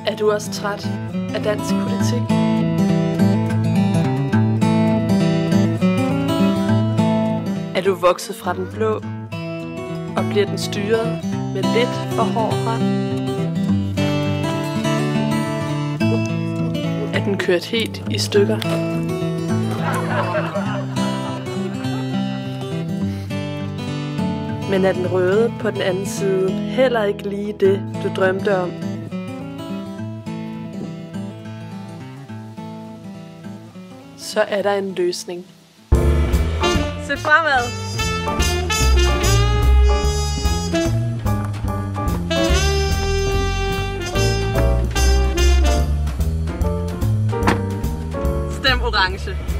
Er du også træt af dansk politik? Er du vokset fra den blå, og bliver den styret med lidt for hård hånd? Er den kørt helt i stykker? Men er den røde på den anden side heller ikke lige det, du drømte om? Så er der en løsning. Se fremad! Stem orange.